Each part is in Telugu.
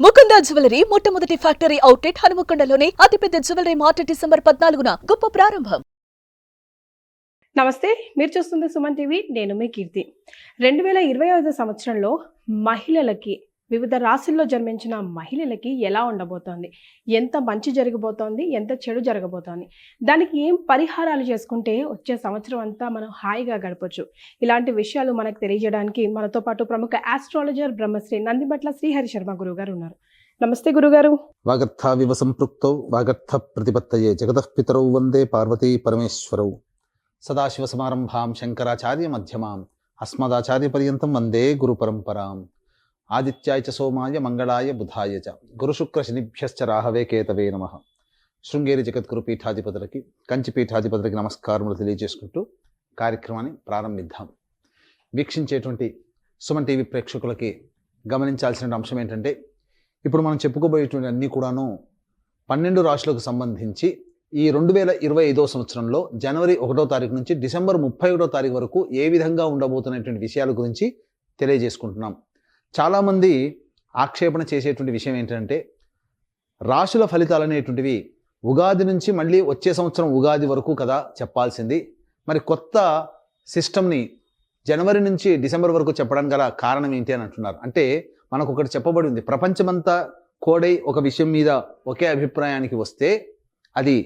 ముకుంద జ్యువెలరీ మొట్టమొదటి ఫ్యాక్టరీ అవుట్లెట్ హనుమకొండలోనే అతిపెద్ద జ్యువెలరీ మార్ట్ డిసెంబర్ 14న గొప్ప ప్రారంభం. నమస్తే, మీరు చూస్తుంది సుమన్ టీవీ. నేను మీ కీర్తి. 2025 సంవత్సరంలో మహిళలకి, వివిధ రాశుల్లో జన్మించిన మహిళలకి ఎలా ఉండబోతోంది, ఎంత మంచి జరగబోతోంది, ఎంత చెడు జరగబోతోంది, దానికి ఏం పరిహారాలు చేసుకుంటే వచ్చే సంవత్సరం అంతా మనం హాయిగా గడపచ్చు, ఇలాంటి విషయాలు మనకు తెలియజేయడానికి మనతో పాటు ప్రముఖ ఆస్ట్రాలజర్ బ్రహ్మశ్రీ నందిబట్ల శ్రీహరి శర్మ గురుగారు ఉన్నారు. నమస్తే గురుగారు. వాగర్థావివ సంపృక్తౌ వాగర్థ ప్రతిపత్తయే జగతః పితరౌ వందే పార్వతీ పరమేశ్వరౌ సదాశివ సమారంభాం శంకరాచార్య మధ్యమాం అస్మదాచార్య పర్యంతం వందే గురు పరంపరాం. ఆదిత్యాయ చ సోమాయ మంగళాయ బుధాయ చ గురుశుక్ర శనిభ్యశ్చ రాహవే కేతవే నమః. శృంగేరి జగద్గురు పీఠాధిపతులకి, కంచి పీఠాధిపతులకి నమస్కారములు తెలియజేసుకుంటూ కార్యక్రమాన్ని ప్రారంభిద్దాం. వీక్షించేటువంటి సుమన్ టీవీ ప్రేక్షకులకి గమనించాల్సిన అంశం ఏంటంటే, ఇప్పుడు మనం చెప్పుకోబోయేటువంటి అన్నీ కూడాను 12 రాశులకు సంబంధించి ఈ 2025 సంవత్సరంలో జనవరి 1వ తారీఖు నుంచి డిసెంబర్ 31వ తారీఖు వరకు ఏ విధంగా ఉండబోతున్నటువంటి విషయాల గురించి తెలియజేసుకుంటున్నాం. చాలామంది ఆక్షేపణ చేసేటువంటి విషయం ఏంటంటే, రాశుల ఫలితాలు అనేటువంటివి ఉగాది నుంచి మళ్ళీ వచ్చే సంవత్సరం ఉగాది వరకు కదా చెప్పాల్సింది, మరి కొత్త సిస్టమ్ని జనవరి నుంచి డిసెంబర్ వరకు చెప్పడానికి గల కారణం ఏంటి అని అంటున్నారు. అంటే మనకు ఒకటి చెప్పబడి ఉంది, ప్రపంచమంతా కోడై ఒక విషయం మీద ఒకే అభిప్రాయానికి వస్తే అది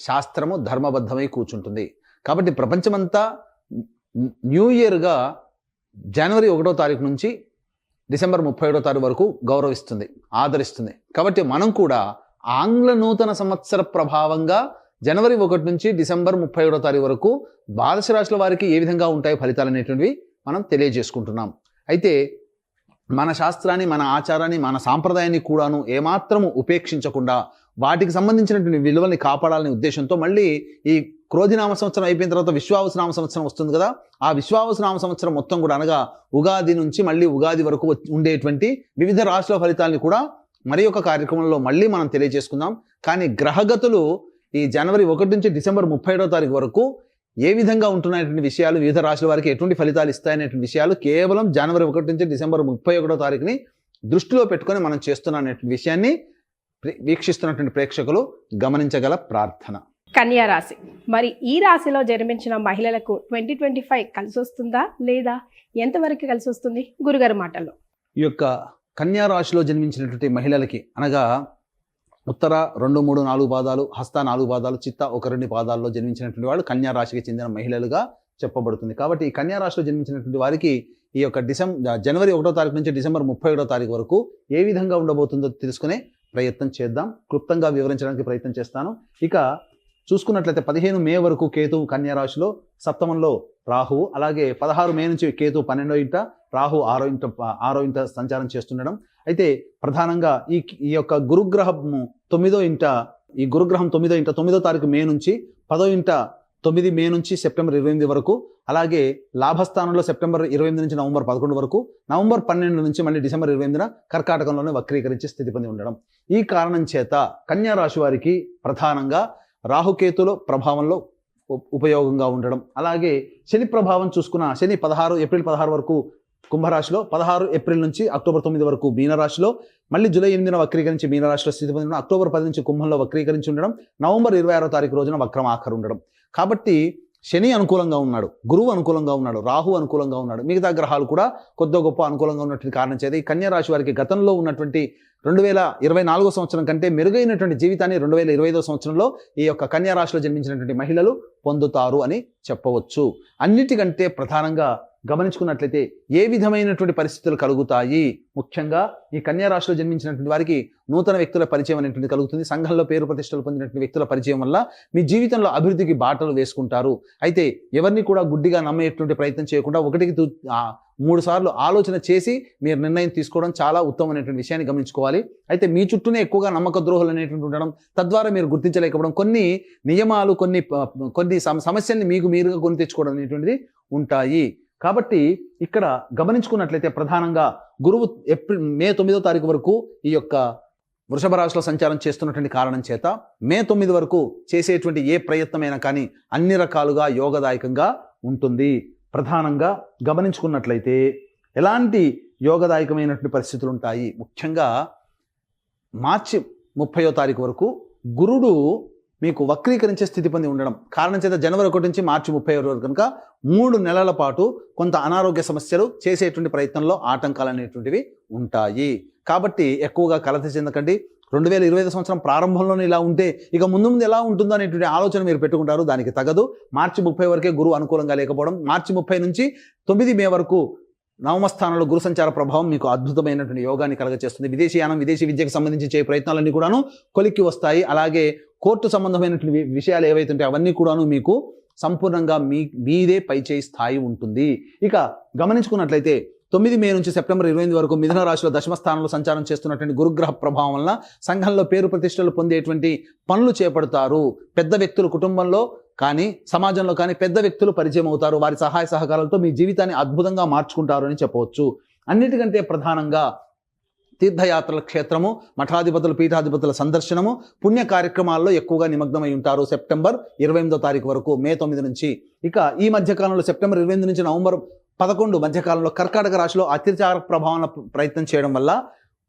శాస్త్రము ధర్మబద్ధమై కూర్చుంటుంది. కాబట్టి ప్రపంచమంతా న్యూ ఇయర్గా జనవరి 1వ తారీఖు నుంచి డిసెంబర్ 31వ తారీఖు వరకు గౌరవిస్తుంది, ఆదరిస్తుంది. కాబట్టి మనం కూడా ఆంగ్ల నూతన సంవత్సర ప్రభావంగా జనవరి 1 నుంచి డిసెంబర్ 31వ తారీఖు వరకు ద్వాదశ రాశుల వారికి ఏ విధంగా ఉంటాయో ఫలితాలు అనేటువంటివి మనం తెలియజేసుకుంటున్నాం. అయితే మన శాస్త్రాన్ని, మన ఆచారాన్ని, మన సాంప్రదాయాన్ని కూడాను ఏమాత్రము ఉపేక్షించకుండా వాటికి సంబంధించినటువంటి విలువల్ని కాపాడాలనే ఉద్దేశంతో మళ్ళీ ఈ క్రోధినామ సంవత్సరం అయిపోయిన తర్వాత విశ్వావసునామ సంవత్సరం వస్తుంది కదా, ఆ విశ్వావసునామ సంవత్సరం మొత్తం కూడా అనగా ఉగాది నుంచి మళ్ళీ ఉగాది వరకు ఉండేటువంటి వివిధ రాశుల ఫలితాలని కూడా మరి ఒక కార్యక్రమంలో మళ్ళీ మనం తెలియజేసుకుందాం. కానీ గ్రహగతులు ఈ జనవరి 1 నుంచి డిసెంబర్ 31వ తారీఖు వరకు ఏ విధంగా ఉంటున్నటువంటి విషయాలు, వివిధ రాశుల వారికి ఎటువంటి ఫలితాలు ఇస్తాయనేటువంటి విషయాలు కేవలం జనవరి 1 నుంచి డిసెంబర్ 31వ తారీఖుని దృష్టిలో పెట్టుకొని మనం చేస్తున్నటువంటి విషయాన్ని వీక్షిస్తున్నటువంటి ప్రేక్షకులు గమనించగల ప్రార్థన. కన్యా రాశి, మరి ఈ రాశిలో జన్మించిన మహిళలకు 2025 కలిసి వస్తుందా లేదా ఎంతవరకు కలిసి వస్తుంది గురుగారు మాటల్లో? ఈ యొక్క కన్యా రాశిలో జన్మించినటువంటి మహిళలకి అనగా ఉత్తర 2, 3, 4 పాదాలు, హస్త 4 పాదాలు, చిత్త 1, 2 పాదాల్లో జన్మించినటువంటి వాళ్ళు కన్యా రాశికి చెందిన మహిళలుగా చెప్పబడుతుంది. కాబట్టి ఈ కన్యా రాశిలో జన్మించినటువంటి వారికి ఈ యొక్క జనవరి 1వ తారీఖు నుంచి డిసెంబర్ 31వ తారీఖు వరకు ఏ విధంగా ఉండబోతుందో తెలుసుకునే ప్రయత్నం చేద్దాం. క్లుప్తంగా వివరించడానికి ప్రయత్నం చేస్తాను. ఇక చూసుకున్నట్లయితే 15 మే వరకు కేతువు కన్యా రాశిలో, సప్తమంలో రాహువు, అలాగే 16 మే నుంచి కేతువు 12వ ఇంట, రాహు 6వ ఇంట సంచారం చేస్తుండడం. అయితే ప్రధానంగా ఈ యొక్క గురుగ్రహము 9వ ఇంట, ఈ గురుగ్రహం 9వ ఇంట 9వ తారీఖు మే నుంచి 10వ ఇంట 9 మే నుంచి సెప్టెంబర్ 28 వరకు, అలాగే లాభస్థానంలో సెప్టెంబర్ 28 నుంచి నవంబర్ 11 వరకు, నవంబర్ 12 నుంచి మళ్ళీ డిసెంబర్ 28న కర్కాటకంలోనే వక్రీకరించి స్థితి పొంది ఉండడం. ఈ కారణం చేత కన్యా రాశి వారికి ప్రధానంగా రాహుకేతుల ప్రభావంలో ఉపయోగంగా ఉండడం, అలాగే శని ప్రభావం చూసుకున్న శని ఏప్రిల్ 16 వరకు కుంభరాశిలో, 16 ఏప్రిల్ నుంచి అక్టోబర్ 9 వరకు మీనరాశిలో, మళ్ళీ జూలై 8న వక్రీకరించి మీనరాశిలో స్థితి పొంది ఉండడం, అక్టోబర్ 10 నుంచి కుంభంలో వక్రీకరించి ఉండడం, నవంబర్ 26వ తారీఖు రోజున వక్రమాఖరు ఉండడం. కాబట్టి శని అనుకూలంగా ఉన్నాడు, గురువు అనుకూలంగా ఉన్నాడు, రాహు అనుకూలంగా ఉన్నాడు, మిగతా గ్రహాలు కూడా కొద్ది గొప్ప అనుకూలంగా ఉన్నటువంటి కారణం చేత ఈ కన్యా రాశి వారికి గతంలో ఉన్నటువంటి 2024 సంవత్సరం కంటే మెరుగైనటువంటి జీవితాన్ని 2025 సంవత్సరంలో ఈ యొక్క కన్యా రాశిలో జన్మించినటువంటి మహిళలు పొందుతారు అని చెప్పవచ్చు. అన్నిటికంటే ప్రధానంగా గమనించుకున్నట్లయితే ఏ విధమైనటువంటి పరిస్థితులు కలుగుతాయి, ముఖ్యంగా ఈ కన్యా రాశిలో జన్మించినటువంటి వారికి నూతన వ్యక్తుల పరిచయం అనేటువంటి కలుగుతుంది. సంఘంలో పేరు ప్రతిష్టలు పొందినటువంటి వ్యక్తుల పరిచయం వల్ల మీ జీవితంలో అభివృద్ధికి బాటలు వేసుకుంటారు. అయితే ఎవరిని కూడా గుడ్డిగా నమ్మేటువంటి ప్రయత్నం చేయకుండా 1-3 సార్లు ఆలోచన చేసి మీరు నిర్ణయం తీసుకోవడం చాలా ఉత్తమమైనటువంటి విషయాన్ని గమనించుకోవాలి. అయితే మీ చుట్టూనే ఎక్కువగా నమ్మక ద్రోహులు అనేటువంటి ఉండడం, తద్వారా మీరు గుర్తించలేకపోవడం, కొన్ని నియమాలు, కొన్ని సమస్యల్ని మీకు మీరుగా కొని తెచ్చుకోవడం అనేటువంటిది ఉంటాయి. కాబట్టి ఇక్కడ గమనించుకున్నట్లయితే ప్రధానంగా గురువు మే 9వ తారీఖు వరకు ఈ యొక్క వృషభ రాశిలో సంచారం చేస్తున్నటువంటి కారణం చేత మే 9 వరకు చేసేటువంటి ఏ ప్రయత్నమైనా కానీ అన్ని రకాలుగా యోగదాయకంగా ఉంటుంది. ప్రధానంగా గమనించుకున్నట్లయితే ఎలాంటి యోగదాయకమైనటువంటి పరిస్థితులు ఉంటాయి. ముఖ్యంగా మార్చి 30వ తారీఖు వరకు గురుడు మీకు వక్రీకరించే స్థితి పొంది ఉండడం కారణం చేత జనవరి 1 నుంచి మార్చి 30 వరకు కనుక 3 నెలల పాటు కొంత అనారోగ్య సమస్యలు చేసేటువంటి ప్రయత్నంలో ఆటంకాలు అనేటువంటివి ఉంటాయి. కాబట్టి ఎక్కువగా కలత చెందకండి. 2025 సంవత్సరం ప్రారంభంలోనే ఇలా ఉంటే ఇక ముందు ఎలా ఉంటుందో అనేటువంటి ఆలోచన మీరు పెట్టుకుంటారు. దానికి తగదు. మార్చి 30 వరకే గురువు అనుకూలంగా లేకపోవడం, మార్చి 30 నుంచి 9 మే వరకు నవమ స్థానంలో గురు సంచార ప్రభావం మీకు అద్భుతమైనటువంటి యోగాన్ని కలగచేస్తుంది. విదేశీయానం, విదేశీ విద్యకు సంబంధించి చేయ ప్రయత్నాలన్నీ కూడాను కొలిక్కి వస్తాయి. అలాగే కోర్టు సంబంధమైనటువంటి విషయాలు ఏవైతే ఉంటాయో అవన్నీ కూడాను మీకు సంపూర్ణంగా మీదే పైచేయి స్థాయి ఉంటుంది. ఇక గమనించుకున్నట్లయితే 9 మే నుంచి సెప్టెంబర్ 28 వరకు మిథున రాశిలో దశమ స్థానంలో సంచారం చేస్తున్నటువంటి గురుగ్రహ ప్రభావం వలన సంఘంలో పేరు ప్రతిష్టలు పొందేటువంటి పనులు చేపడతారు. పెద్ద వ్యక్తులు కుటుంబంలో కానీ సమాజంలో కానీ పెద్ద వ్యక్తులు పరిచయం అవుతారు. వారి సహాయ సహకారాలతో మీ జీవితాన్ని అద్భుతంగా మార్చుకుంటారు అని చెప్పవచ్చు. అన్నిటికంటే ప్రధానంగా తీర్థయాత్రల క్షేత్రము, మఠాధిపతుల పీఠాధిపతుల సందర్శనము, పుణ్య కార్యక్రమాల్లో ఎక్కువగా నిమగ్నమై ఉంటారు సెప్టెంబర్ 28వ తారీఖు వరకు, మే 9 నుంచి. ఇక ఈ మధ్యకాలంలో సెప్టెంబర్ 28 నుంచి నవంబర్ 11 మధ్యకాలంలో కర్కాటక రాశిలో అత్యచార ప్రభావం ప్రయత్నం చేయడం వల్ల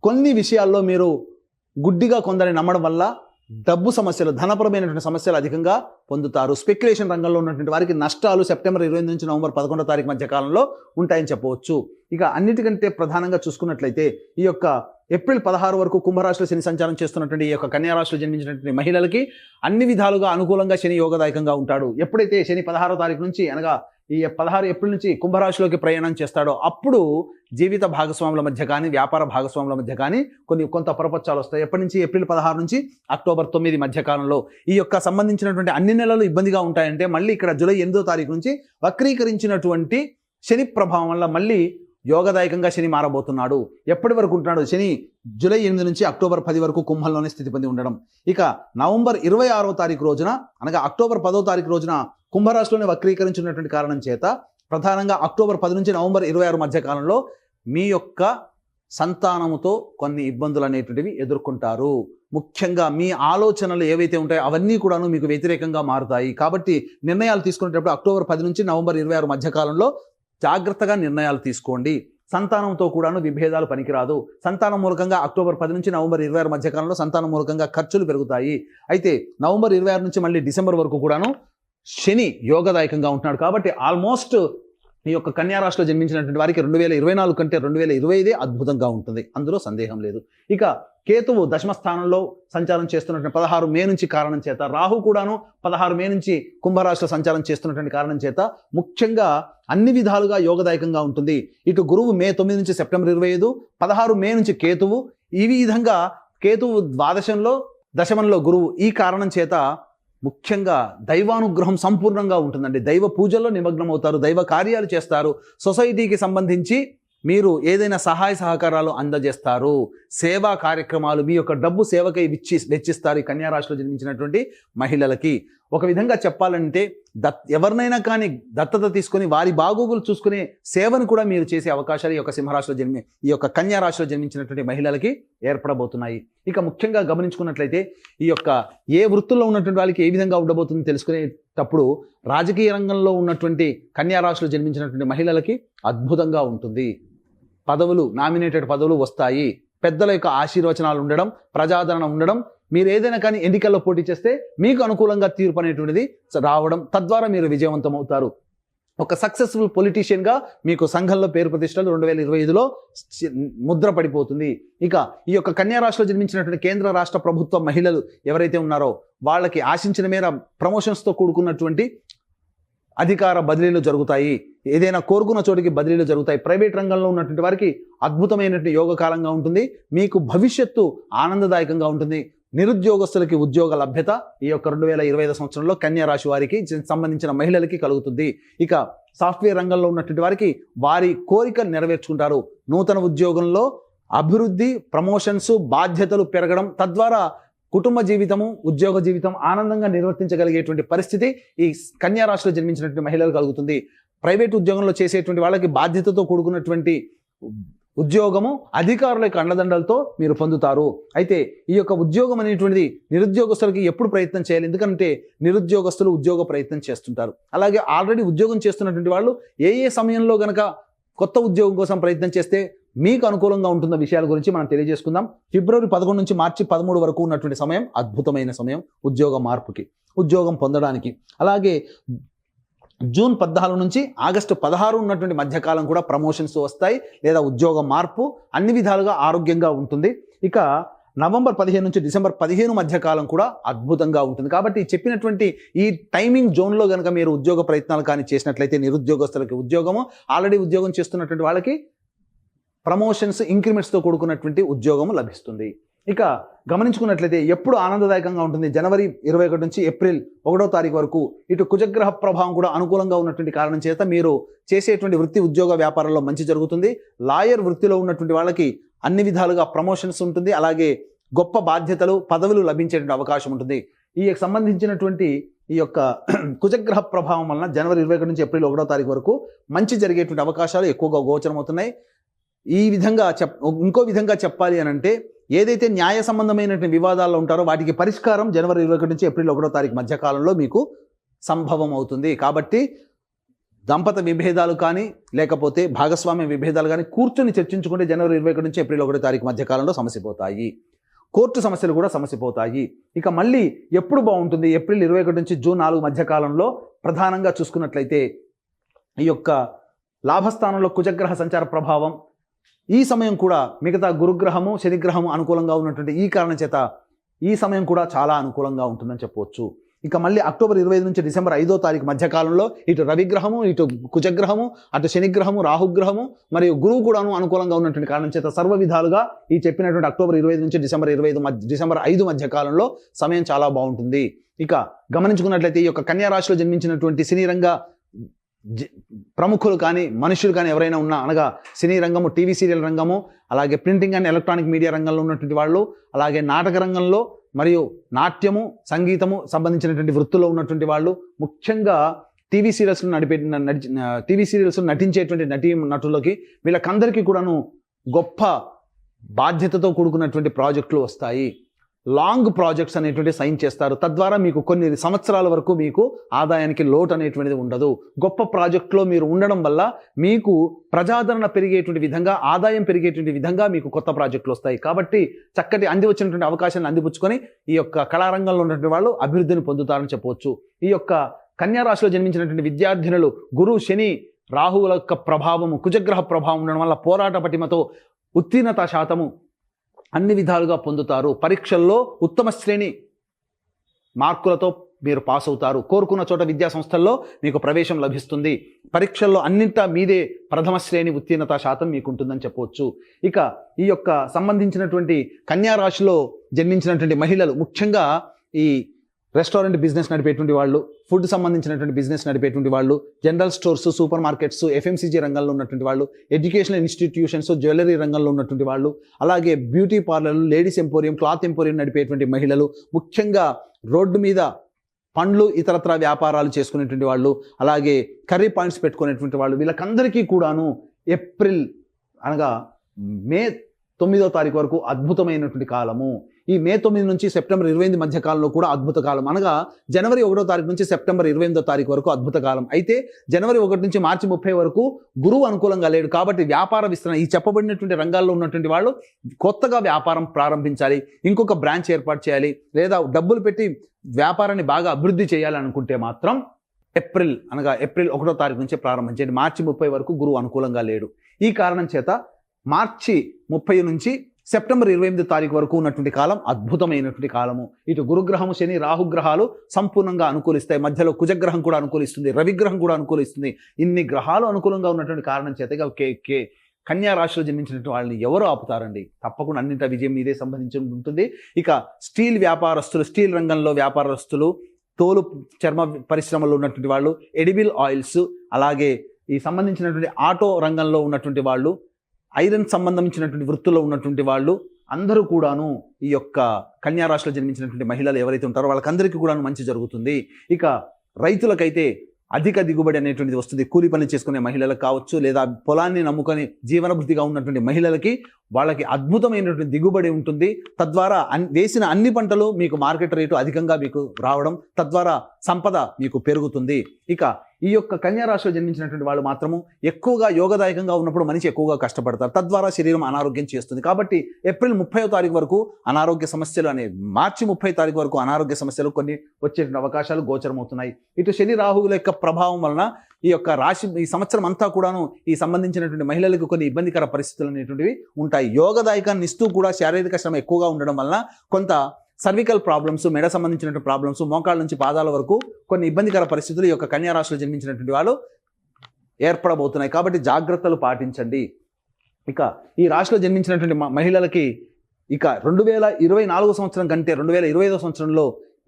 కొన్ని విషయాల్లో మీరు గుడ్డిగా కొందరిని నమ్మడం వల్ల డబ్బు సమస్యలు, ధనపరమైనటువంటి సమస్యలు అధికంగా పొందుతారు. స్పెక్యులేషన్ రంగంలో ఉన్నటువంటి వారికి నష్టాలు సెప్టెంబర్ 28 నుంచి నవంబర్ 11వ తారీఖు మధ్య కాలంలో ఉంటాయని చెప్పవచ్చు. ఇక అన్నిటికంటే ప్రధానంగా చూసుకున్నట్లయితే ఈ యొక్క ఏప్రిల్ 16 వరకు కుంభరాశిలో శని సంచారం చేస్తున్నటువంటి ఈ యొక్క కన్యా రాశిలో జన్మించినటువంటి మహిళలకి అన్ని విధాలుగా అనుకూలంగా శని యోగదాయకంగా ఉంటాడు. ఎప్పుడైతే శని 16వ తారీఖు నుంచి అనగా ఈ 16 ఏప్రిల్ నుంచి కుంభరాశిలోకి ప్రయాణం చేస్తాడో అప్పుడు జీవిత భాగస్వాముల మధ్య కానీ వ్యాపార భాగస్వాముల మధ్య కానీ కొంత పరపచ్చాలు వస్తాయి. ఎప్పటి నుంచి? ఏప్రిల్ 16 నుంచి అక్టోబర్ 9 మధ్య కాలంలో. ఈ యొక్క సంబంధించినటువంటి అన్ని నెలలు ఇబ్బందిగా ఉంటాయంటే మళ్ళీ ఇక్కడ జూలై 8వ తారీఖు నుంచి వక్రీకరించినటువంటి శని ప్రభావం వల్ల మళ్ళీ యోగదాయకంగా శని మారబోతున్నాడు. ఎప్పటి వరకు ఉంటున్నాడు? శని జూలై 8 నుంచి అక్టోబర్ 10 వరకు కుంభంలోనే స్థితి పొంది ఉండడం. ఇక నవంబర్ 26వ తారీఖు రోజున అనగా అక్టోబర్ 10వ తారీఖు రోజున కుంభరాశిలోనే వక్రీకరించినటువంటి కారణం చేత ప్రధానంగా అక్టోబర్ 10 నుంచి నవంబర్ 26 మధ్య కాలంలో మీ యొక్క సంతానముతో కొన్ని ఇబ్బందులు అనేటువంటివి ఎదుర్కొంటారు. ముఖ్యంగా మీ ఆలోచనలు ఏవైతే ఉంటాయో అవన్నీ కూడాను మీకు వ్యతిరేకంగా మారుతాయి. కాబట్టి నిర్ణయాలు తీసుకునేటప్పుడు అక్టోబర్ 10 నుంచి నవంబర్ 26 మధ్య కాలంలో జాగ్రత్తగా నిర్ణయాలు తీసుకోండి. సంతానంతో కూడాను విభేదాలు పనికిరాదు. సంతానం మూలకంగా అక్టోబర్ 10 నుంచి నవంబర్ 26 మధ్య కాలంలో సంతానం మూలకంగా ఖర్చులు పెరుగుతాయి. అయితే నవంబర్ 26 నుంచి మళ్ళీ డిసెంబర్ వరకు కూడాను శని యోగదాయకంగా ఉంటున్నాడు. కాబట్టి ఆల్మోస్ట్ ఈ యొక్క కన్యా రాశిలో జన్మించినటువంటి వారికి 2024 కంటే 2025 అద్భుతంగా ఉంటుంది, అందులో సందేహం లేదు. ఇక కేతువు దశమ స్థానంలో సంచారం చేస్తున్నటువంటి 16 మే నుంచి కారణం చేత, రాహు కూడాను 16 మే నుంచి కుంభరాశిలో సంచారం చేస్తున్నటువంటి కారణం చేత ముఖ్యంగా అన్ని విధాలుగా యోగదాయకంగా ఉంటుంది. ఇటు గురువు మే 9 నుంచి సెప్టెంబర్ 25, 16 మే నుంచి కేతువు. ఈ విధంగా కేతువు ద్వాదశంలో, దశమంలో గురువు. ఈ కారణం చేత ముఖ్యంగా దైవానుగ్రహం సంపూర్ణంగా ఉంటుందండి. దైవ పూజల్లో నిమగ్నం అవుతారు, దైవ కార్యాలు చేస్తారు. సొసైటీకి సంబంధించి మీరు ఏదైనా సహాయ సహకారాలు అందజేస్తారు. సేవా కార్యక్రమాలు, మీ యొక్క డబ్బు సేవకై వెచ్చిస్తారు ఈ కన్యా రాశిలో జన్మించినటువంటి మహిళలకి. ఒక విధంగా చెప్పాలంటే ఎవరినైనా కానీ దత్తత తీసుకొని వారి బాగోగులు చూసుకునే సేవను కూడా మీరు చేసే అవకాశాలు ఈ యొక్క సింహరాశిలో ఈ యొక్క కన్యా రాశిలో జన్మించినటువంటి మహిళలకి ఏర్పడబోతున్నాయి. ఇక ముఖ్యంగా గమనించుకున్నట్లయితే ఈ యొక్క ఏ వృత్తుల్లో ఉన్నటువంటి వాళ్ళకి ఏ విధంగా ఉండబోతుందో తెలుసుకునేటప్పుడు రాజకీయ రంగంలో ఉన్నటువంటి కన్యా రాశిలో జన్మించినటువంటి మహిళలకి అద్భుతంగా ఉంటుంది. పదవులు, నామినేటెడ్ పదవులు వస్తాయి. పెద్దల యొక్క ఆశీర్వచనాలు ఉండడం, ప్రజాదరణ ఉండడం, మీరు ఏదైనా కానీ ఎన్నికల్లో పోటీ చేస్తే మీకు అనుకూలంగా తీర్పు అనేటువంటిది రావడం, తద్వారా మీరు విజయవంతం అవుతారు. ఒక సక్సెస్ఫుల్ పొలిటీషియన్గా మీకు సంఘంలో పేరు ప్రతిష్టలు 2025లో ముద్ర పడిపోతుంది. ఇక ఈ యొక్క కన్యా రాశిలో జన్మించినటువంటి కేంద్ర రాష్ట్ర ప్రభుత్వ మహిళలు ఎవరైతే ఉన్నారో వాళ్ళకి ఆశించిన మేర ప్రమోషన్స్తో కూడుకున్నటువంటి అధికార బదిలీలు జరుగుతాయి. ఏదైనా కోరుకున్న చోటికి బదిలీలు జరుగుతాయి. ప్రైవేట్ రంగంలో ఉన్నటువంటి వారికి అద్భుతమైనటువంటి యోగకాలంగా ఉంటుంది. మీకు భవిష్యత్తు ఆనందదాయకంగా ఉంటుంది. నిరుద్యోగస్తులకి ఉద్యోగ లభ్యత ఈ యొక్క 2025 సంవత్సరంలో కన్యా రాశి వారికి సంబంధించిన మహిళలకి కలుగుతుంది. ఇక సాఫ్ట్వేర్ రంగంలో ఉన్నటువంటి వారికి వారి కోరిక నెరవేర్చుకుంటారు. నూతన ఉద్యోగంలో అభివృద్ధి, ప్రమోషన్స్, బాధ్యతలు పెరగడం, తద్వారా కుటుంబ జీవితము, ఉద్యోగ జీవితం ఆనందంగా నిర్వర్తించగలిగేటువంటి పరిస్థితి ఈ కన్యా రాశిలో జన్మించినటువంటి మహిళలు కలుగుతుంది. ప్రైవేట్ ఉద్యోగంలో చేసేటువంటి వాళ్ళకి బాధ్యతతో కూడుకున్నటువంటి ఉద్యోగము, అధికారుల యొక్క అండదండలతో మీరు పొందుతారు. అయితే ఈ యొక్క ఉద్యోగం అనేటువంటిది నిరుద్యోగస్తులకి ఎప్పుడు ప్రయత్నం చేయాలి? ఎందుకంటే నిరుద్యోగస్తులు ఉద్యోగ ప్రయత్నం చేస్తుంటారు. అలాగే ఆల్రెడీ ఉద్యోగం చేస్తున్నటువంటి వాళ్ళు ఏ సమయంలో గనక కొత్త ఉద్యోగం కోసం ప్రయత్నం చేస్తే మీకు అనుకూలంగా ఉంటున్న విషయాల గురించి మనం తెలియజేసుకుందాం. ఫిబ్రవరి 11 నుంచి మార్చి 13 వరకు ఉన్నటువంటి సమయం అద్భుతమైన సమయం ఉద్యోగ మార్పుకి, ఉద్యోగం పొందడానికి. అలాగే జూన్ 14 నుంచి ఆగస్టు 16 ఉన్నటువంటి మధ్యకాలం కూడా ప్రమోషన్స్ వస్తాయి లేదా ఉద్యోగ మార్పు అన్ని విధాలుగా ఆరోగ్యంగా ఉంటుంది. ఇక నవంబర్ 15 నుంచి డిసెంబర్ 15 మధ్యకాలం కూడా అద్భుతంగా ఉంటుంది. కాబట్టి చెప్పినటువంటి ఈ టైమింగ్ జోన్లో కనుక మీరు ఉద్యోగ ప్రయత్నాలు కానీ చేసినట్లయితే నిరుద్యోగస్తులకి ఉద్యోగము, ఆల్రెడీ ఉద్యోగం చేస్తున్నటువంటి వాళ్ళకి ప్రమోషన్స్, ఇంక్రిమెంట్స్తో కూడుకున్నటువంటి ఉద్యోగము లభిస్తుంది. ఇక గమనించుకున్నట్లయితే ఎప్పుడు ఆనందదాయకంగా ఉంటుంది, జనవరి 21 నుంచి ఏప్రిల్ 1వ తారీఖు వరకు ఇటు కుజగ్రహ ప్రభావం కూడా అనుకూలంగా ఉన్నటువంటి కారణం చేత మీరు చేసేటువంటి వృత్తి ఉద్యోగ వ్యాపారాల్లో మంచి జరుగుతుంది. లాయర్ వృత్తిలో ఉన్నటువంటి వాళ్ళకి అన్ని విధాలుగా ప్రమోషన్స్ ఉంటుంది. అలాగే గొప్ప బాధ్యతలు, పదవులు లభించేటువంటి అవకాశం ఉంటుంది. ఈ సంబంధించినటువంటి ఈ యొక్క కుజగ్రహ ప్రభావం వలన జనవరి 21 నుంచి ఏప్రిల్ 1వ తారీఖు వరకు మంచి జరిగేటువంటి అవకాశాలు ఎక్కువగా గోచరమవుతున్నాయి. ఈ విధంగా ఇంకో విధంగా చెప్పాలి అని అంటే ఏదైతే న్యాయ సంబంధమైనటువంటి వివాదాల్లో ఉంటారో వాటికి పరిష్కారం జనవరి 21 నుంచి ఏప్రిల్ 1వ తారీఖు మధ్యకాలంలో మీకు సంభవం అవుతుంది. కాబట్టి దంపత విభేదాలు కానీ లేకపోతే భాగస్వామ్య విభేదాలు కానీ కూర్చొని చర్చించుకుంటే జనవరి 21 నుంచి ఏప్రిల్ 1వ తారీఖు మధ్యకాలంలో సమసిపోతాయి. కోర్టు సమస్యలు కూడా సమసిపోతాయి. ఇక మళ్ళీ ఎప్పుడు బాగుంటుంది, ఏప్రిల్ 21 నుంచి జూన్ 4 మధ్యకాలంలో ప్రధానంగా చూసుకున్నట్లయితే ఈ యొక్క లాభస్థానంలో కుజగ్రహ సంచార ప్రభావం, ఈ సమయం కూడా మిగతా గురుగ్రహము, శనిగ్రహము అనుకూలంగా ఉన్నటువంటి ఈ కారణం చేత ఈ సమయం కూడా చాలా అనుకూలంగా ఉంటుందని చెప్పవచ్చు. ఇక మళ్ళీ అక్టోబర్ 25 నుంచి డిసెంబర్ 5వ తారీఖు మధ్యకాలంలో ఇటు రవిగ్రహము, ఇటు కుజగ్రహము, అటు శనిగ్రహము, రాహుగ్రహము మరియు గురువు కూడాను అనుకూలంగా ఉన్నటువంటి కారణం చేత సర్వ విధాలుగా ఈ చెప్పినటువంటి అక్టోబర్ 25 నుంచి డిసెంబర్ 5 మధ్యకాలంలో సమయం చాలా బాగుంటుంది. ఇక గమనించుకున్నట్లయితే ఈ యొక్క కన్యా రాశిలో జన్మించినటువంటి సినీ రంగ ప్రముఖులు కానీ మనుషులు కానీ ఎవరైనా ఉన్నా, అనగా సినీ రంగము, టీవీ సీరియల్ రంగము, అలాగే ప్రింటింగ్ అండ్ ఎలక్ట్రానిక్ మీడియా రంగంలో ఉన్నటువంటి వాళ్ళు, అలాగే నాటక రంగంలో మరియు నాట్యము, సంగీతము సంబంధించినటువంటి వృత్తుల్లో ఉన్నటువంటి వాళ్ళు, ముఖ్యంగా టీవీ సీరియల్స్ నటించేటువంటి నటులకి వీళ్ళకందరికీ కూడాను గొప్ప బాధ్యతతో కూడుకున్నటువంటి ప్రాజెక్టులు వస్తాయి. లాంగ్ ప్రాజెక్ట్స్ అనేటువంటి సైన్ చేస్తారు. తద్వారా మీకు కొన్ని సంవత్సరాల వరకు మీకు ఆదాయానికి లోటు అనేటువంటిది ఉండదు. గొప్ప ప్రాజెక్టులో మీరు ఉండడం వల్ల మీకు ప్రజాదరణ పెరిగేటువంటి విధంగా, ఆదాయం పెరిగేటువంటి విధంగా మీకు కొత్త ప్రాజెక్టులు వస్తాయి. కాబట్టి చక్కటి అంది వచ్చినటువంటి అవకాశాన్ని అందిపుచ్చుకొని ఈ యొక్క కళారంగంలో ఉన్నటువంటి వాళ్ళు అభివృద్ధిని పొందుతారని చెప్పవచ్చు. ఈ యొక్క కన్యా రాశిలో జన్మించినటువంటి విద్యార్థినులు గురు, శని, రాహువుల యొక్క ప్రభావము, కుజగ్రహ ప్రభావం ఉండడం వల్ల పోరాట పటిమతో ఉత్తీర్ణత శాతము అన్ని విధాలుగా పొందుతారు. పరీక్షల్లో ఉత్తమ శ్రేణి మార్కులతో మీరు పాస్ అవుతారు. కోరుకున్న చోట విద్యా సంస్థల్లో మీకు ప్రవేశం లభిస్తుంది. పరీక్షల్లో అన్నింటా మీదే ప్రథమ శ్రేణి ఉత్తీర్ణత శాతం మీకు ఉంటుందని చెప్పవచ్చు. ఇక ఈ యొక్క సంబంధించినటువంటి కన్యా రాశిలో జన్మించినటువంటి మహిళలు, ముఖ్యంగా ఈ రెస్టారెంట్ బిజినెస్ నడిపేటువంటి వాళ్ళు, ఫుడ్ సంబంధించినటువంటి బిజినెస్ నడిపేటువంటి వాళ్ళు, general stores, super markets, FMCG రంగంలో ఉన్నటువంటి వాళ్ళు, ఎడ్యుకేషనల్ ఇన్స్టిట్యూషన్స్, జ్యువెలరీ రంగంలో ఉన్నటువంటి వాళ్ళు, అలాగే బ్యూటీ పార్లర్లు, లేడీస్ ఎంపోరియం, క్లాత్ ఎంపోరియం నడిపేటువంటి మహిళలు, ముఖ్యంగా రోడ్డు మీద పండ్లు ఇతరత్ర వ్యాపారాలు చేసుకునేటువంటి వాళ్ళు, అలాగే కర్రీ పాయింట్స్ పెట్టుకునేటువంటి వాళ్ళు, వీళ్ళకందరికీ కూడాను ఏప్రిల్ అనగా మే 9వ తారీఖు వరకు అద్భుతమైనటువంటి కాలము. ఈ మే 9 నుంచి సెప్టెంబర్ 28 మధ్య కాలంలో కూడా అద్భుత కాలం. అనగా జనవరి 1వ తారీఖు నుంచి సెప్టెంబర్ 28వ తారీఖు వరకు అద్భుత కాలం. అయితే జనవరి 1 నుంచి మార్చి 30 వరకు గురువు అనుకూలంగా లేడు. కాబట్టి వ్యాపార విస్తరణ, ఈ చెప్పబడినటువంటి రంగాల్లో ఉన్నటువంటి వాళ్ళు కొత్తగా వ్యాపారం ప్రారంభించాలి, ఇంకొక బ్రాంచ్ ఏర్పాటు చేయాలి, లేదా డబ్బులు పెట్టి వ్యాపారాన్ని బాగా అభివృద్ధి చేయాలి అనుకుంటే మాత్రం ఏప్రిల్ 1వ తారీఖు నుంచి ప్రారంభించండి. మార్చి 30 వరకు గురువు అనుకూలంగా లేడు. ఈ కారణం చేత మార్చి 30 నుంచి సెప్టెంబర్ 28 తారీఖు వరకు ఉన్నటువంటి కాలం అద్భుతమైనటువంటి కాలము. ఇటు గురుగ్రహము, శని, రాహుగ్రహాలు సంపూర్ణంగా అనుకూలిస్తాయి. మధ్యలో కుజగ్రహం కూడా అనుకూలిస్తుంది, రవిగ్రహం కూడా అనుకూలిస్తుంది. ఇన్ని గ్రహాలు అనుకూలంగా ఉన్నటువంటి కారణం చేత కన్యా రాశిలో జన్మించినటువంటి వాళ్ళని ఎవరు ఆపుతారండి? తప్పకుండా అన్నింటి విజయం మీదే సంబంధించి ఉంటుంది. ఇక స్టీల్ వ్యాపారస్తులు, స్టీల్ రంగంలో వ్యాపారస్తులు, తోలు చర్మ పరిశ్రమలో ఉన్నటువంటి వాళ్ళు, ఎడిబుల్ ఆయిల్స్, అలాగే ఈ సంబంధించినటువంటి ఆటో రంగంలో ఉన్నటువంటి వాళ్ళు, ఐరన్ సంబంధించినటువంటి వృత్తుల్లో ఉన్నటువంటి వాళ్ళు అందరూ కూడాను ఈ యొక్క కన్యా రాశిలో జన్మించినటువంటి మహిళలు ఎవరైతే ఉంటారో వాళ్ళకందరికీ కూడాను మంచి జరుగుతుంది. ఇక రైతులకైతే అధిక దిగుబడి అనేటువంటిది వస్తుంది. కూలి పని చేసుకునే మహిళలకు కావచ్చు, లేదా పొలాన్ని నమ్ముకొని జీవనభృతిగా ఉన్నటువంటి మహిళలకి వాళ్ళకి అద్భుతమైనటువంటి దిగుబడి ఉంటుంది. తద్వారా వేసిన అన్ని పంటలు మీకు మార్కెట్ రేటు అధికంగా మీకు రావడం, తద్వారా సంపద మీకు పెరుగుతుంది. ఇక ఈ యొక్క కన్యా రాశిలో జన్మించినటువంటి వాళ్ళు మాత్రము ఎక్కువగా యోగదాయకంగా ఉన్నప్పుడు మనిషి ఎక్కువగా కష్టపడతారు, తద్వారా శరీరం అనారోగ్యం చేస్తుంది. కాబట్టి ఏప్రిల్ 30వ తారీఖు వరకు అనారోగ్య సమస్యలు మార్చి 30 తారీఖు వరకు అనారోగ్య సమస్యలు కొన్ని వచ్చేటువంటి అవకాశాలు గోచరమవుతున్నాయి. ఇటు శని రాహువుల యొక్క ప్రభావం వలన ఈ యొక్క రాశి ఈ సంవత్సరం అంతా కూడాను ఈ సంబంధించినటువంటి మహిళలకు కొన్ని ఇబ్బందికర పరిస్థితులు అనేటువంటివి ఉంటాయి. యోగదాయకాన్ని ఇస్తూ కూడా శారీరక శ్రమ ఎక్కువగా ఉండడం వలన కొంత సర్వికల్ ప్రాబ్లమ్స్, మెడ సంబంధించినటువంటి ప్రాబ్లమ్స్, మోకాళ్ళ నుంచి పాదాల వరకు కొన్ని ఇబ్బందికర పరిస్థితులు ఈ యొక్క కన్యా రాశిలో జన్మించినటువంటి వాళ్ళు ఏర్పడబోతున్నాయి. కాబట్టి జాగ్రత్తలు పాటించండి. ఇక ఈ రాశిలో జన్మించినటువంటి మహిళలకి ఇక 2024 సంవత్సరం కంటే 2025 సంవత్సరంలో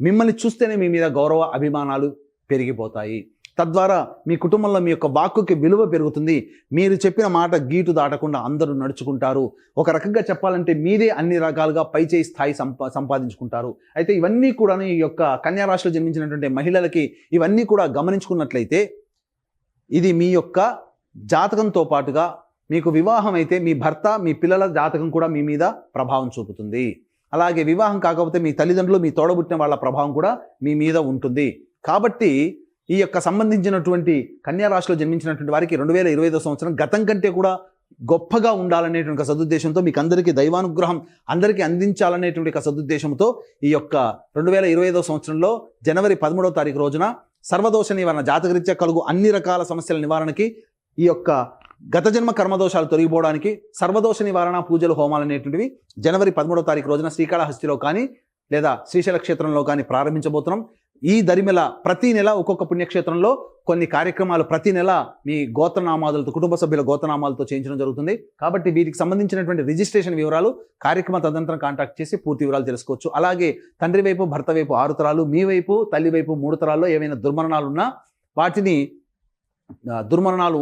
మిమ్మల్ని చూస్తేనే మీ మీద గౌరవ అభిమానాలు పెరిగిపోతాయి. తద్వారా మీ కుటుంబంలో మీ యొక్క వాక్కుకి విలువ పెరుగుతుంది. మీరు చెప్పిన మాట గీటు దాటకుండా అందరూ నడుచుకుంటారు. ఒక రకంగా చెప్పాలంటే మీదే అన్ని రకాలుగా పైచేయి స్థాయి సంపాదించుకుంటారు. అయితే ఇవన్నీ కూడా ఈ యొక్క కన్యా రాశిలో జన్మించినటువంటి మహిళలకి ఇవన్నీ కూడా గమనించుకున్నట్లయితే ఇది మీ యొక్క జాతకంతో పాటుగా మీకు వివాహం అయితే మీ భర్త, మీ పిల్లల జాతకం కూడా మీ మీద ప్రభావం చూపుతుంది. అలాగే వివాహం కాకపోతే మీ తల్లిదండ్రులు, మీ తోడబుట్టిన వాళ్ళ ప్రభావం కూడా మీ మీద ఉంటుంది. కాబట్టి ఈ యొక్క సంబంధించినటువంటి కన్యా రాశిలో జన్మించినటువంటి వారికి 2025 సంవత్సరం గతం కంటే కూడా గొప్పగా ఉండాలనేటువంటి సదుద్దేశంతో, మీకు అందరికీ దైవానుగ్రహం అందరికీ అందించాలనేటువంటి సదుద్దేశంతో ఈ యొక్క 2025 సంవత్సరంలో జనవరి 13వ తారీఖు రోజున సర్వదోష నివారణ, జాతకరీత్యా కలుగు అన్ని రకాల సమస్యల నివారణకి, ఈ యొక్క గత జన్మ కర్మదోషాలు తొలగిపోవడానికి సర్వదోష నివారణ పూజలు, హోమాలు అనేటువంటివి జనవరి 13వ తారీఖు రోజున శ్రీకాళహస్తిలో కానీ లేదా శ్రీశైల క్షేత్రంలో కానీ ప్రారంభించబోతున్నాం. ఈ దరిమిల ప్రతి నెల ఒక్కొక్క పుణ్యక్షేత్రంలో కొన్ని కార్యక్రమాలు ప్రతి నెల మీ గోత్రనామాలతో, కుటుంబ సభ్యుల గోత్రనామాలతో చేయించడం జరుగుతుంది. కాబట్టి వీటికి సంబంధించినటువంటి రిజిస్ట్రేషన్ వివరాలు కార్యక్రమ తదనంతరం కాంటాక్ట్ చేసి పూర్తి వివరాలు తెలుసుకోవచ్చు. అలాగే తండ్రి వైపు, భర్త వైపు 6 తరాలు, మీ వైపు, తల్లి వైపు 3 తరాల్లో ఏమైనా దుర్మరణాలు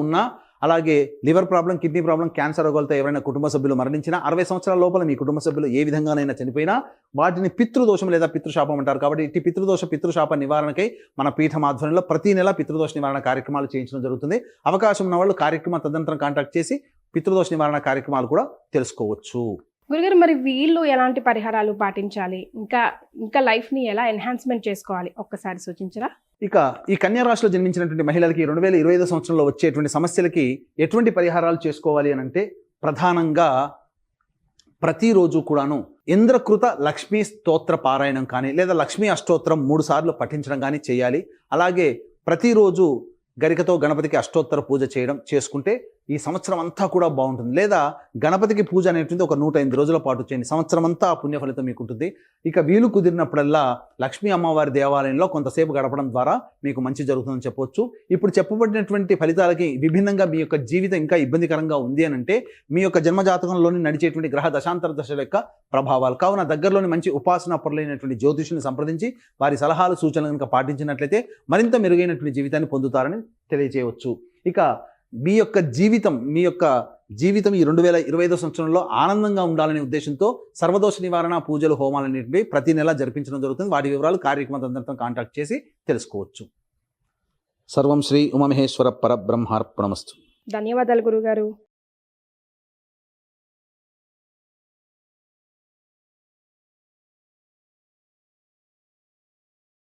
ఉన్నా అలాగే liver problem, kidney problem, cancer రోగాలతో ఎవరైనా కుటుంబ సభ్యులు మరణించినా, 60 సంవత్సరాల లోపల మీ కుటుంబ సభ్యులు ఏ విధంగానైనా చనిపోయినా వాటిని పితృదోషం లేదా పితృశాపం అంటారు. కాబట్టి ఇట్టి పితృదోష, పితృశాప నివారణకై మన పీఠం ఆధ్వర్యంలో ప్రతి నెల పితృదోష నివారణ కార్యక్రమాలు చేయించడం జరుగుతుంది. అవకాశం ఉన్న వాళ్ళు కార్యక్రమ తదనంతరం కాంటాక్ట్ చేసి పితృదోష నివారణ కార్యక్రమాలు కూడా తెలుసుకోవచ్చు. గురుగారు, మరి వీళ్ళు ఎలాంటి పరిహారాలు పాటించాలి, ఇంకా లైఫ్ని ఎలా ఎన్హాన్స్మెంట్ చేసుకోవాలి, ఒక్కసారి సూచించరా? ఇక ఈ కన్యా రాశిలో జన్మించినటువంటి మహిళలకి 2025 సంవత్సరంలో వచ్చేటువంటి సమస్యలకి ఎటువంటి పరిహారాలు చేసుకోవాలి అని అంటే, ప్రధానంగా ప్రతిరోజు కూడాను ఇంద్రకృత లక్ష్మీ స్తోత్ర పారాయణం కానీ లేదా లక్ష్మీ అష్టోత్తరం 3 సార్లు పఠించడం కానీ చేయాలి. అలాగే ప్రతిరోజు గరికతో గణపతికి అష్టోత్తర పూజ చేసుకుంటే ఈ సంవత్సరం అంతా కూడా బాగుంటుంది. లేదా గణపతికి పూజ అనేటువంటి ఒక 108 రోజుల పాటు చేయండి. సంవత్సరం అంతా పుణ్య ఫలితం మీకు ఉంటుంది. ఇక వీలు కుదిరినప్పుడల్లా లక్ష్మీ అమ్మవారి దేవాలయంలో కొంతసేపు గడపడం ద్వారా మీకు మంచి జరుగుతుందని చెప్పొచ్చు. ఇప్పుడు చెప్పబడినటువంటి ఫలితాలకి విభిన్నంగా మీ యొక్క జీవితం ఇంకా ఇబ్బందికరంగా ఉంది అని అంటే మీ యొక్క జన్మజాతకంలోని నడిచేటువంటి గ్రహ దశాంతర దశల యొక్క ప్రభావాలు. కావున దగ్గరలోని మంచి ఉపాసన పరులైనటువంటి జ్యోతిషుని సంప్రదించి వారి సలహాలు, సూచనలు కనుక పాటించినట్లయితే మరింత మెరుగైనటువంటి జీవితాన్ని పొందుతారని తెలియజేయవచ్చు. ఇక మీ యొక్క జీవితం ఈ 2025 సంవత్సరంలో ఆనందంగా ఉండాలనే ఉద్దేశంతో సర్వదోష నివారణ పూజలు, హోమాలు అనేటివి ప్రతి నెల జరిపించడం జరుగుతుంది. వాటి వివరాలు కార్యక్రమ తదనంతరం కాంటాక్ట్ చేసి తెలుసుకోవచ్చు. సర్వం శ్రీ ఉమామహేశ్వర పరబ్రహ్మార్పణమస్తు. ధన్యవాదాలు గురుగారు.